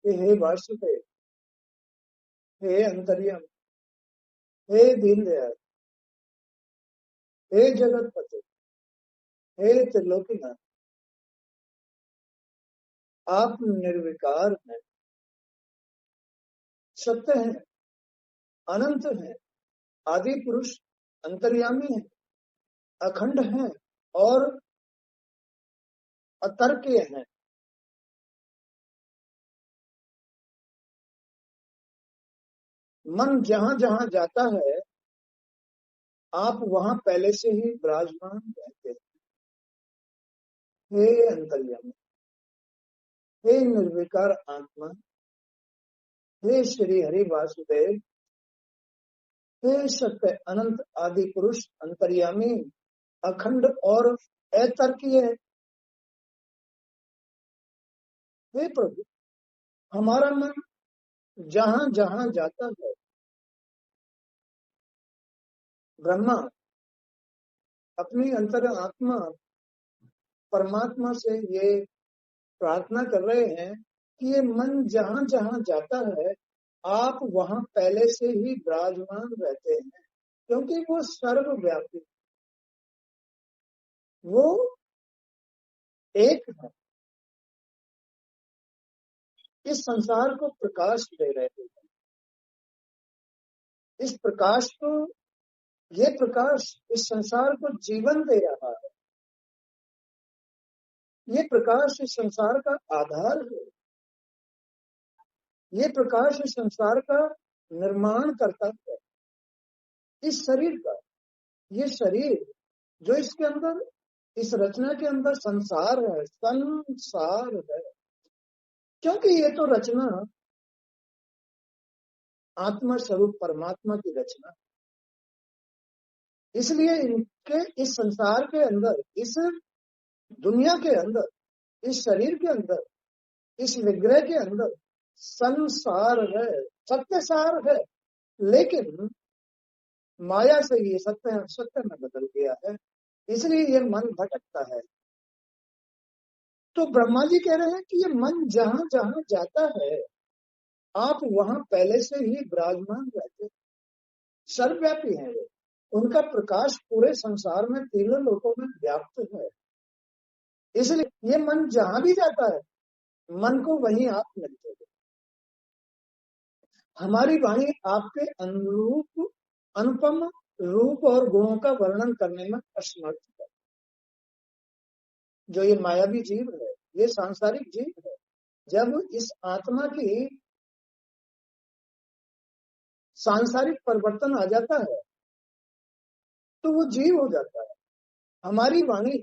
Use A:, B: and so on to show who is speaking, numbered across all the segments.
A: कि हे वासुदेव, हे अंतर्यामी, हे दीनदयाल, हे जगतपति, हे त्रिलोकीनाथ, आप निर्विकार हैं, सत्य हैं, अनंत हैं, आदि पुरुष, अंतर्यामी हैं, अखंड हैं और अतर्क्य हैं। मन जहां जहां जाता है आप वहां पहले से ही विराजमान रहते हैं। हे अंतर्यामी, हे निर्विकार आत्मा, हे श्री हरि वासुदेव, हे सत्य अनंत आदि पुरुष, अंतर्यामी, अखंड और अतर्कीय। हे प्रभु, हमारा मन जहां जहां जाता है, ब्रह्मा अपनी अंतर आत्मा परमात्मा से ये प्रार्थना कर रहे हैं कि ये मन जहां जहां जाता है आप वहां पहले से ही विराजमान रहते हैं, क्योंकि वो सर्वव्यापी, वो एक है। इस संसार को प्रकाश दे रहे हैं। इस प्रकाश को, ये प्रकाश इस संसार को जीवन दे रहा है। ये प्रकाश इस संसार का आधार है। ये प्रकाश इस संसार का निर्माण करता है। इस शरीर का, ये शरीर जो इसके अंदर, इस रचना के अंदर संसार है, संसार है, क्योंकि ये तो रचना आत्मा स्वरूप परमात्मा की रचना, इसलिए इनके इस संसार के अंदर, इस दुनिया के अंदर, इस शरीर के अंदर, इस विग्रह के अंदर संसार है, सत्य सार है। लेकिन माया से ये सत्य सत्य में बदल गया है, इसलिए ये मन भटकता है। तो ब्रह्मा जी कह रहे हैं कि ये मन जहां जहां जाता है आप वहां पहले से ही विराजमान रहते, सर्वव्यापी हैं वे। उनका प्रकाश पूरे संसार में, तीनों लोकों में व्याप्त है। इसलिए ये मन जहां भी जाता है मन को वहीं आप मिलते हैं। हमारी वाणी आपके अनुरूप, अनुपम रूप और गुणों का वर्णन करने में असमर्थ है। जो ये मायावी जीव है, ये सांसारिक जीव है, जब इस आत्मा की सांसारिक परिवर्तन आ जाता है तो वो जीव हो जाता है। हमारी वाणी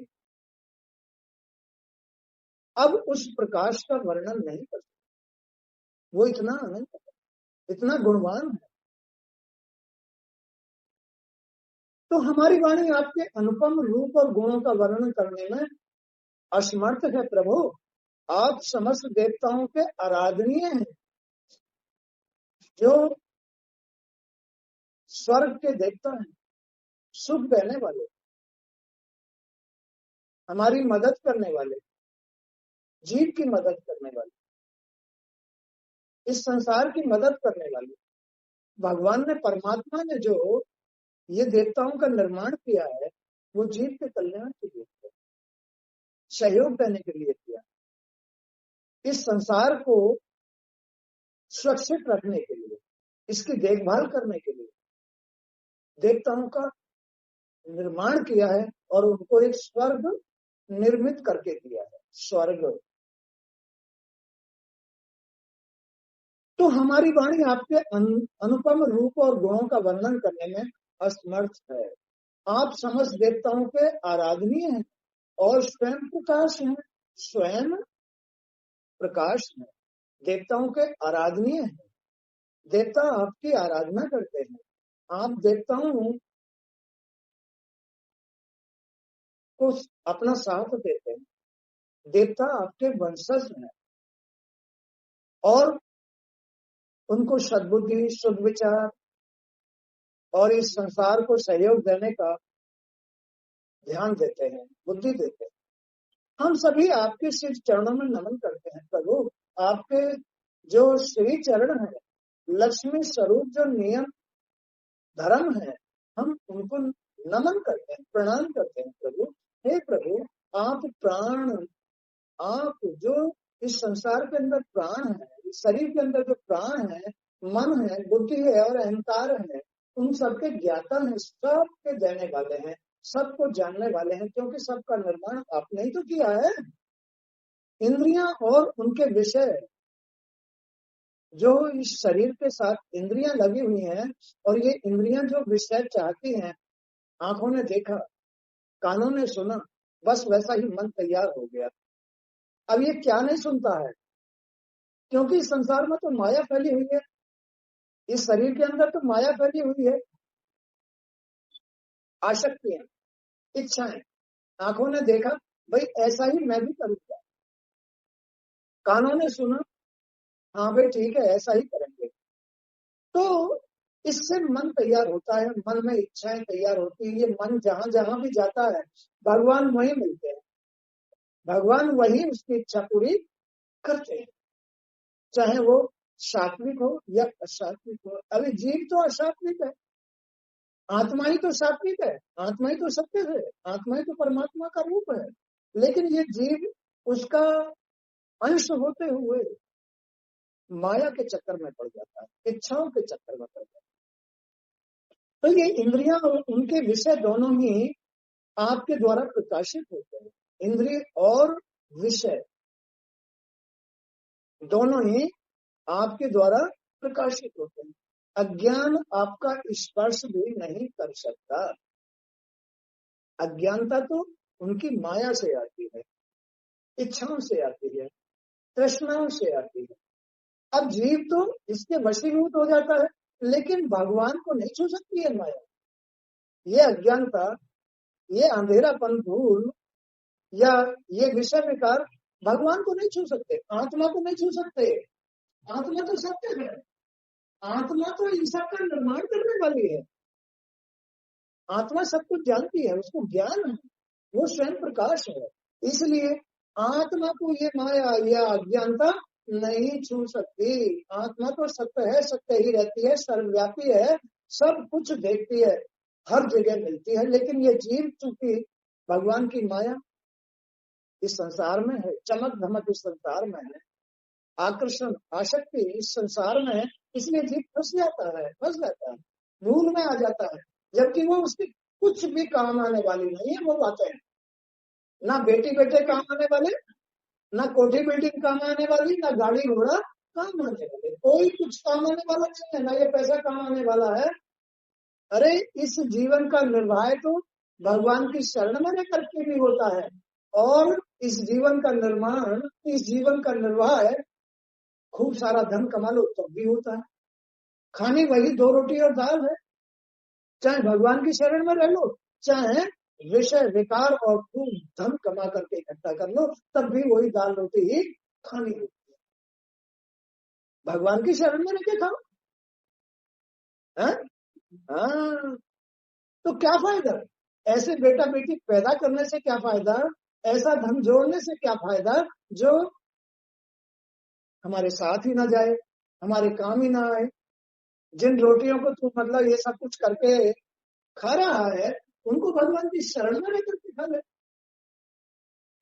A: अब उस प्रकाश का वर्णन नहीं कर सकती। वो इतना अनंत है, इतना गुणवान है। तो हमारी वाणी आपके अनुपम रूप और गुणों का वर्णन करने में असमर्थ है। प्रभु, आप समस्त देवताओं के आराधनीय हैं, जो स्वर्ग के देवता हैं, सुख देने वाले, हमारी मदद करने वाले, जीव की मदद करने वाले, इस संसार की मदद करने वाले। भगवान ने, परमात्मा ने जो ये देवताओं का निर्माण किया है वो जीव के कल्याण के लिए किया, सहयोग देने के लिए किया, इस संसार को सुरक्षित रखने के लिए, इसकी देखभाल करने के लिए देवताओं का निर्माण किया है और उनको एक स्वर्ग निर्मित करके दिया है, स्वर्ग। तो हमारी वाणी आपके अनुपम रूप और गुणों का वर्णन करने में असमर्थ है। आप समस्त देवताओं के आराधनीय हैं और स्वयं प्रकाश हैं, स्वयं प्रकाश है, देवताओं के आराधनीय हैं। देवता आपकी आराधना करते हैं, आप देवताओं को अपना साथ देते हैं। देवता आपके वंशज हैं और उनको सद्बुद्धि, सद्विचार और इस संसार को सहयोग देने का ध्यान देते हैं, बुद्धि देते हैं। हम सभी आपके सिर चरणों में नमन करते हैं प्रभु। आपके जो श्री चरण है, लक्ष्मी स्वरूप जो नियम धर्म है, हम उनको नमन करते हैं, प्रणाम करते हैं। प्रभु, हे प्रभु, आप प्राण, आप जो इस संसार के अंदर प्राण है, इस शरीर के अंदर जो प्राण है, मन है, बुद्धि है और अहंकार है, उन सबके ज्ञाता है, सबके देने वाले हैं, सबको जानने वाले हैं, क्योंकि सबका निर्माण आपने ही तो किया है। इंद्रियां और उनके विषय, जो इस शरीर के साथ इंद्रियां लगी हुई हैं, और ये इंद्रियां जो विषय चाहती हैं, आंखों ने देखा, कानों ने सुना, बस वैसा ही मन तैयार हो गया। अब ये क्या नहीं सुनता है, क्योंकि इस संसार में तो माया फैली हुई है, इस शरीर के अंदर तो माया फैली हुई है। आसक्तियां, इच्छाएं, आंखों ने देखा, भाई ऐसा ही मैं भी करूंगा, कानों ने सुना, हाँ भाई ठीक है ऐसा ही करेंगे, तो इससे मन तैयार होता है, मन में इच्छाएं तैयार होती है। ये मन जहां जहां भी जाता है, भगवान वही मिलते हैं, भगवान वही उसकी इच्छा पूरी करते हैं, चाहे वो सात्विक हो या असात्विक हो। अभी जीव तो असात्विक है, आत्मा ही तो सात्विक है, आत्मा ही तो सत्य है, आत्मा ही तो परमात्मा का रूप है। लेकिन ये जीव उसका अंश होते हुए माया के चक्कर में पड़ जाता है, इच्छाओं के चक्कर में पड़ जाता है। तो ये इंद्रियां और उनके विषय दोनों ही आपके द्वारा प्रकाशित होते हैं। इंद्रिय और विषय दोनों ही आपके द्वारा प्रकाशित होते हैं। अज्ञान आपका स्पर्श भी नहीं कर सकता। अज्ञानता तो उनकी माया से आती है, इच्छाओं से आती है, तृष्णाओं से आती है। अब जीव तो इसके वशीभूत हो जाता है, लेकिन भगवान को नहीं छू सकती है माया। ये अज्ञानता, ये अंधेरापन, भूल या ये विषय विकार भगवान को नहीं छू सकते, आत्मा को नहीं छू सकते। आत्मा तो सत्य है, आत्मा तो इन सब का निर्माण करने वाली है, आत्मा सब कुछ जानती है, उसको ज्ञान है, वो स्वयं प्रकाश है। इसलिए आत्मा को ये माया या अज्ञानता नहीं छू सकती। आत्मा तो सत्य है, सत्य ही रहती है, सर्वव्यापी है, सब कुछ देखती है, हर जगह मिलती है। लेकिन ये जीव चूंकि भगवान की माया इस संसार में है, चमक धमक इस संसार में है, आकर्षण आसक्ति इस संसार में है, इसलिए जीव फंस जाता है, भूल में आ जाता है, जबकि वो उसकी कुछ भी काम आने वाली नहीं है। वो बातें ना बेटी बेटे काम आने वाले, ना कोठी बिल्डिंग काम आने वाली, ना गाड़ी घोड़ा काम आने वाले, कोई कुछ काम आने वाला नहीं है, ना ये पैसा काम आने वाला है। अरे इस जीवन का निर्वाह तो भगवान की शरण में रहकर के भी होता है, और इस जीवन का निर्माण, इस जीवन का निर्वाह खूब सारा धन कमा लो तब भी होता है। खानी वही 2 रोटी और दाल है, चाहे भगवान की शरण में रह लो, चाहे विषय विकार और खूब धन कमा करके इकट्ठा कर लो, तब भी वही दाल रोटी ही खानी होती है। भगवान की शरण में रह के खाओ, हाँ, तो क्या फायदा, ऐसे बेटा बेटी पैदा करने से क्या फायदा, ऐसा धन जोड़ने से क्या फायदा जो हमारे साथ ही ना जाए, हमारे काम ही ना आए। जिन रोटियों को तू मतलब ये सब कुछ करके खा रहा है, उनको भगवान की शरण में रहकर के खा ले,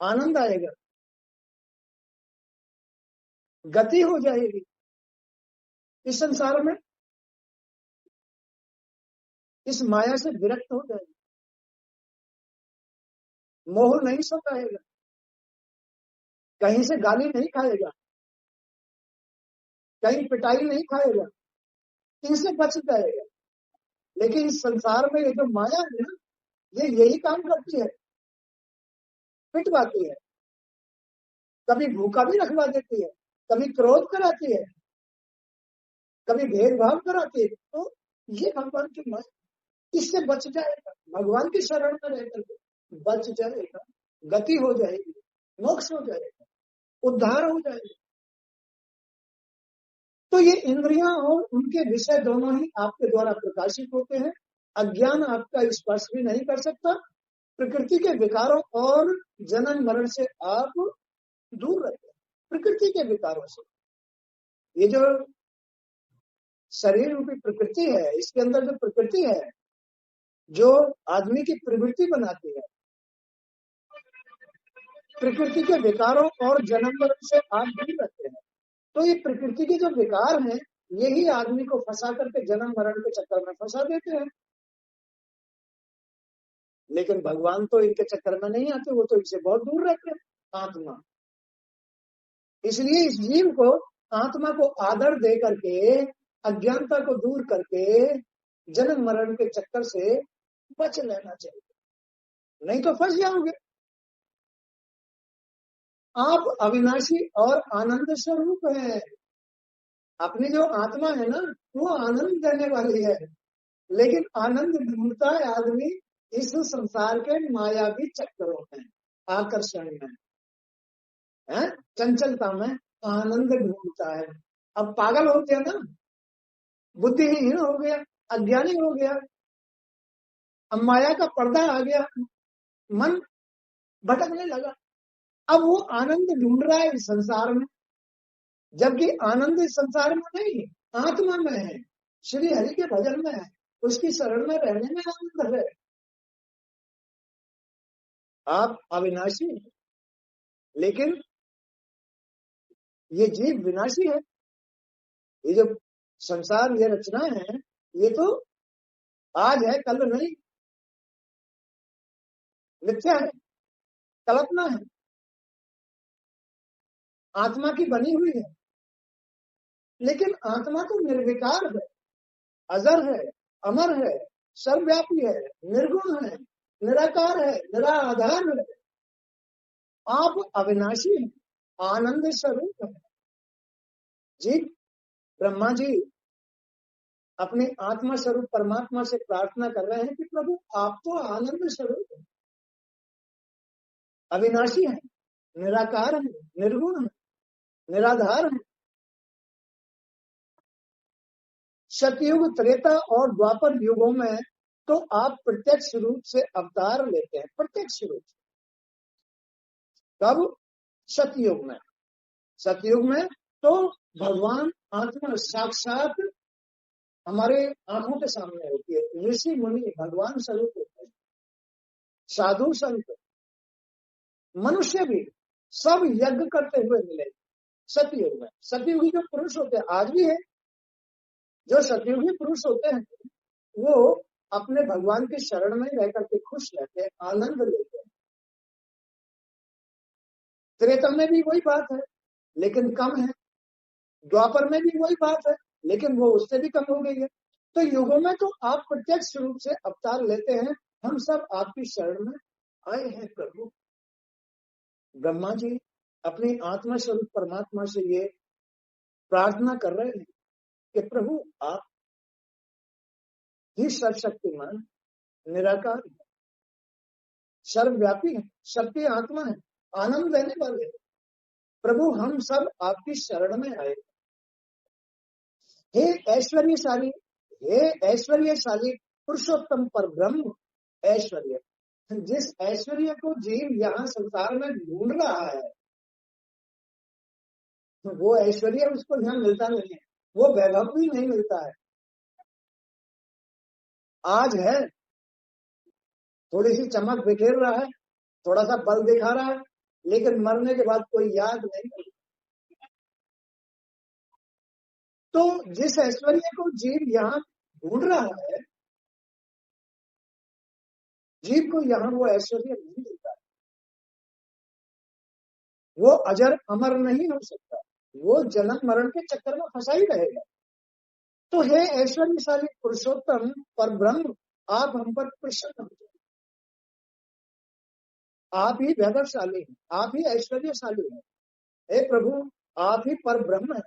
A: आनंद आएगा, गति हो जाएगी इस संसार में, इस माया से विरक्त हो जाएगी, मोह नहीं सताएगा, कहीं से गाली नहीं खाएगा, कहीं पिटाई नहीं खाएगा, इनसे बच जाएगा। लेकिन इस संसार में ये जो माया है ना, ये यही काम करती है, पिटवाती है, कभी भूखा भी रखवा देती है, कभी क्रोध कराती है, कभी भेदभाव कराती है। तो ये भगवान की माया, इससे बच जाएगा, भगवान की शरण में रहकर के बच जाएगा, गति हो जाएगी, मोक्ष हो जाएगा, उद्धार हो जाएगा। तो ये इंद्रियां और उनके विषय दोनों ही आपके द्वारा प्रकाशित होते हैं। अज्ञान आपका स्पर्श भी नहीं कर सकता। प्रकृति के विकारों और जन्म मरण से आप दूर रहते हैं, प्रकृति के विकारों से। ये जो शरीर रूपी प्रकृति है, इसके अंदर जो प्रकृति है, जो आदमी की प्रवृत्ति बनाती है, प्रकृति के विकारों और जन्म मरण से आप दूर रहते हैं। तो ये प्रकृति के जो विकार हैं, यही आदमी को फंसा करके जन्म मरण के चक्कर में फंसा देते हैं। लेकिन भगवान तो इनके चक्कर में नहीं आते, वो तो इनसे बहुत दूर रहते हैं, आत्मा। इसलिए इस जीव को, आत्मा को आदर दे करके, अज्ञानता को दूर करके जन्म मरण के चक्कर से बच लेना चाहिए, नहीं तो फंस जाओगे। आप अविनाशी और आनंद स्वरूप है। अपनी जो आत्मा है ना, वो आनंद देने वाली है, लेकिन आनंद ढूंढता है आदमी इस संसार के मायावी चक्करों में, आकर्षण में, है, चंचलता में आनंद ढूंढता है। अब पागल हो गया ना, बुद्धिहीन हो गया, अज्ञानी हो गया, अब माया का पर्दा आ गया, मन भटकने लगा। अब वो आनंद ढूंढ रहा है इस संसार में, जबकि आनंद इस संसार में नहीं, आत्मा में है, श्री हरि के भजन में है, उसकी शरण में रहने में आनंद है। आप अविनाशी हैं, लेकिन ये जीव विनाशी है। ये जो संसार, ये रचना है, ये तो आज है, कल नहीं, मिथ्या है, कल्पना है, आत्मा की बनी हुई है। लेकिन आत्मा तो निर्विकार है, अजर है, अमर है, सर्वव्यापी है, निर्गुण है, निराकार है, निराधार है। आप अविनाशी हैं, आनंद स्वरूप है। जी, ब्रह्मा जी अपने आत्मा स्वरूप परमात्मा से प्रार्थना कर रहे हैं कि प्रभु आप तो आनंद स्वरूप है, अविनाशी है, निराकार है, निर्गुण है, निराधार है। सतयुग, त्रेता और द्वापर युगों में तो आप प्रत्यक्ष रूप से अवतार लेते हैं, प्रत्यक्ष रूप से। कब? सतयुग में। सतयुग में तो भगवान आत्मा साक्षात हमारे आंखों के सामने होती है। ऋषि मुनि भगवान स्वरूप होते हैं, साधु संत मनुष्य भी सब यज्ञ करते हुए मिले सतयुग में। सतयुगी जो पुरुष होते हैं, आज भी है, जो सतयुगी पुरुष होते हैं, वो अपने भगवान के शरण में रह करके खुश रहते हैं, आनंद लेते हैं। त्रेता में भी वही बात है, लेकिन कम है। द्वापर में भी वही बात है, लेकिन वो उससे भी कम हो गई है। तो युगों में तो आप प्रत्यक्ष रूप से अवतार लेते हैं। हम सब आपकी शरण में आए हैं प्रभु। ब्रह्मा जी अपनी आत्मा स्वरूप परमात्मा से ये प्रार्थना कर रहे हैं कि प्रभु आप ही सर्वशक्तिमान, निराकार है, सर्वव्यापी है, सबकी आत्मा है, आनंद देने वाले हैं। प्रभु हम सब आपकी शरण में आए। हे ऐश्वर्यशाली, हे ऐश्वर्यशाली पुरुषोत्तम पर ब्रह्म ऐश्वर्य, जिस ऐश्वर्य को जीव यहाँ संसार में ढूंढ रहा है, वो ऐश्वर्य उसको यहाँ मिलता नहीं है, वो वैभव भी नहीं मिलता है। आज है, थोड़ी सी चमक बिखेर रहा है, थोड़ा सा बल दिखा रहा है, लेकिन मरने के बाद कोई याद नहीं। तो जिस ऐश्वर्य को जीव यहाँ ढूंढ रहा है, जीव को यहाँ वो ऐश्वर्य नहीं मिलता है। वो अजर अमर नहीं हो सकता, वो जन्म मरण के चक्कर में फंसा ही रहेगा। तो हे ऐश्वर्यशाली पुरुषोत्तम पर ब्रह्म, आप हम पर प्रसन्न हो जाए। आप ही वैभवशाली हैं, आप ही ऐश्वर्यशाली हैं। हे प्रभु, आप ही पर ब्रह्म है,